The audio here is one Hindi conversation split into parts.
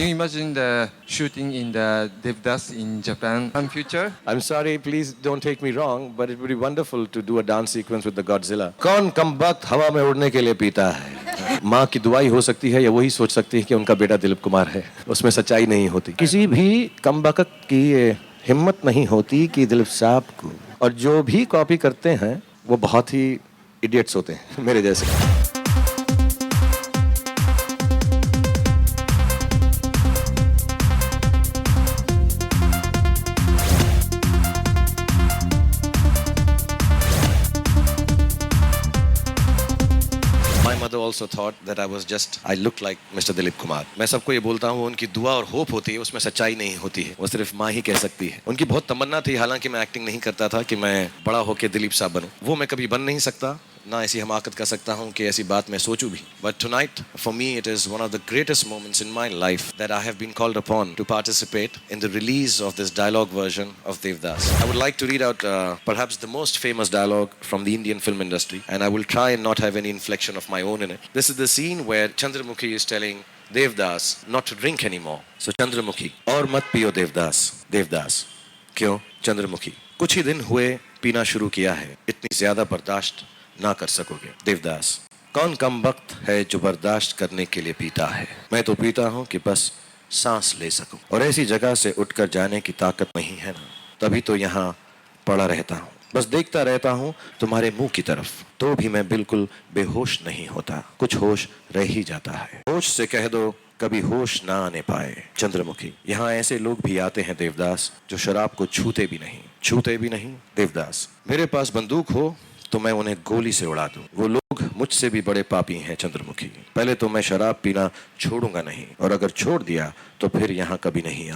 you imagine the shooting in the Devdas in Japan in future? I'm sorry, please don't take me wrong, but it would be wonderful to do a dance sequence with the Godzilla. कौन कमबख्त हवा में उड़ने के लिए पीता है? माँ की दुआई हो सकती है या वही सोच सकती है कि उनका बेटा दिलीप कुमार है। उसमें सच्चाई नहीं होती। किसी भी कमबख्त की ये हिम्मत नहीं होती कि दिलीप साहब को, और जो भी कॉपी करते हैं वो बहुत ही इडियट्स होते हैं मेरे जैसे। My mother also thought that I looked like Mr. Dilip Kumar. मैं सबको ये बोलता हूँ, उनकी दुआ और होप होती है, उसमें सच्चाई नहीं होती है। वो सिर्फ माँ ही कह सकती है। उनकी बहुत तमन्ना थी, हालांकि मैं एक्टिंग नहीं करता था, कि मैं बड़ा होकर दिलीप साहब बनूं। वो मैं कभी बन नहीं सकता, ना ऐसी हमाकत कर सकता हूँ कि ऐसी बात मैं सोचूं भी। But tonight, for me, it is one of the greatest moments in my life that I have been called upon to participate in the release of this dialogue version of Devdas. I would like to read out perhaps the most famous dialogue from the Indian film industry, and I will try and not have any inflection of my own in it. This is the scene where Chandramukhi is telling Devdas not to drink anymore. So Chandramukhi, और मत पियो देवदास। देवदास, क्यों? चंद्रमुखी, कुछ ही दिन हुए पीना शुरू किया है, इतनी ज्यादा बर्दाश्त ना कर सकोगे। देवदास, कौन कमबख्त है जो बर्दाश्त करने के लिए पीता है? मैं तो पीता हूँ कि बस सांस ले सकूं, और ऐसी जगह से उठकर जाने की ताकत नहीं है ना, तभी तो यहाँ पड़ा रहता हूँ, बस देखता रहता हूँ तुम्हारे मुंह की तरफ, तो भी मैं बिल्कुल बेहोश नहीं होता, कुछ होश रह ही जाता है। होश से कह दो कभी होश ना आने पाए। चंद्रमुखी, यहाँ ऐसे लोग भी आते हैं देवदास, जो शराब को छूते भी नहीं। देवदास, मेरे पास बंदूक हो तो मैं उन्हें गोली से उड़ा दूं। वो लोग मुझसे भी बड़े पापी हैं चंद्रमुखी। पहले तो मैं शराब पीना छोड़ूंगा नहीं, और अगर छोड़ दिया तो फिर यहाँ कभी नहीं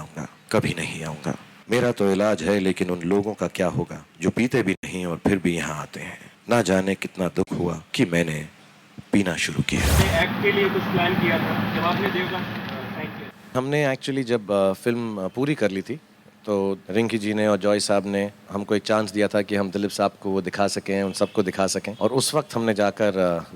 आऊंगा। मेरा तो इलाज है, लेकिन उन लोगों का क्या होगा जो पीते भी नहीं और फिर भी यहाँ आते हैं। ना जाने कितना दुख हुआ कि मैंने पीना शुरू किया। एक्ट के लिए कुछ प्लान किया था जब आपने देवदास साइन किया? हमने एक्चुअली जब फिल्म पूरी कर ली थी, तो रिंकी जी ने और जॉय साहब ने हमको एक चांस दिया था कि हम दिलीप साहब को वो दिखा सकें, उन सबको दिखा सकें। और उस वक्त हमने जाकर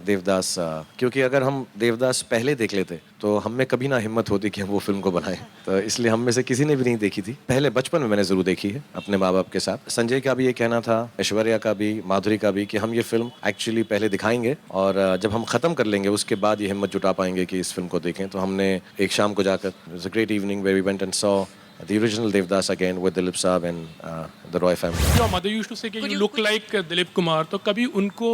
देवदास, क्योंकि अगर हम देवदास पहले देख लेते तो हम में कभी ना हिम्मत होती कि हम वो फिल्म को बनाएं, तो इसलिए हम में से किसी ने भी नहीं देखी थी। पहले बचपन में मैंने ज़रूर देखी है अपने माँ बाप के साथ। संजय का भी ये कहना था, ऐश्वर्या का भी, माधुरी का भी, कि हम ये फिल्म एक्चुअली पहले दिखाएंगे और जब हम ख़त्म कर लेंगे उसके बाद ये हिम्मत जुटा पाएंगे कि इस फिल्म को देखें। तो हमने एक शाम को जाकर, it was a great evening where we went and saw the original Devdas again with Dilip Saab and the Roy family. Your mother used to say कि you look like Dilip Kumar, तो कभी उनको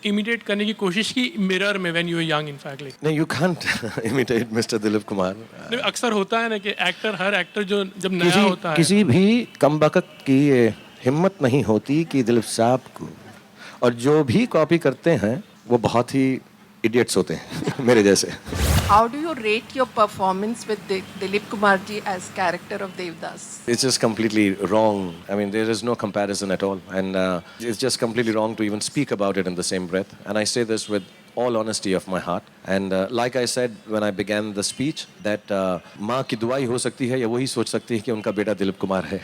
इमिटेट करने की कोशिश की मिरर में when you were young in fact? No, you can't imitate Mr. Dilip Kumar. अक्सर होता है ना कि हर एक्टर जो जब नया होता है, किसी भी कमबख्त की ये हिम्मत नहीं होती कि दिलीप साहब को, और जो भी कॉपी करते हैं वो बहुत ही इडियट्स होते हैं मेरे जैसे। How do you rate your performance with Dilip Kumar ji as character of Devdas? It's just completely wrong. I mean, there is no comparison at all, and it's just completely wrong to even speak about it in the same breath. And I say this with all honesty of my heart. And like I said when I began the speech, that माँ की दुआई हो सकती है या वही सोच सकती है कि उनका बेटा दिलीप कुमार है।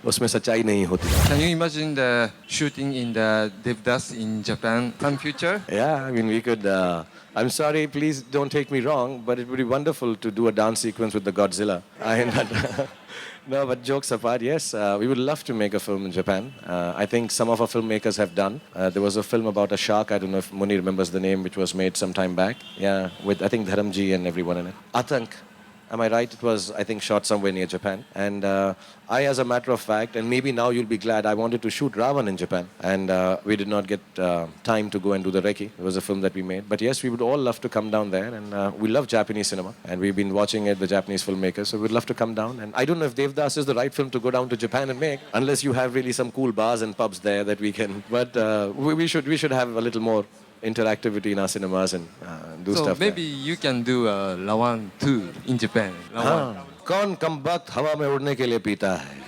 उसमें सच्चाई नहीं होती। Can you imagine the shooting in the Devdas in Japan in future? Yeah, I mean, we could. I'm sorry, please don't take me wrong, but it would be wonderful to do a dance sequence with the Godzilla. No, but jokes apart, yes, we would love to make a film in Japan. I think some of our filmmakers have done. There was a film about a shark, I don't know if Muni remembers the name, which was made some time back. Yeah, with I think Dharamji and everyone in it. Atank. Am I right? It was, I think, shot somewhere near Japan. And I, as a matter of fact, and maybe now you'll be glad, I wanted to shoot Ravan in Japan. And we did not get time to go and do the recce. It was a film that we made. But yes, we would all love to come down there. And we love Japanese cinema. And we've been watching it, the Japanese filmmakers. So we'd love to come down. And I don't know if Devdas is the right film to go down to Japan and make, unless you have really some cool bars and pubs there that we can. But we should have a little more interactivity in our cinemas and do So stuff maybe there. you can do a Lawan 2 in Japan. Lawan. कौन कमबख्त हवा में उड़ने के लिए पीता है?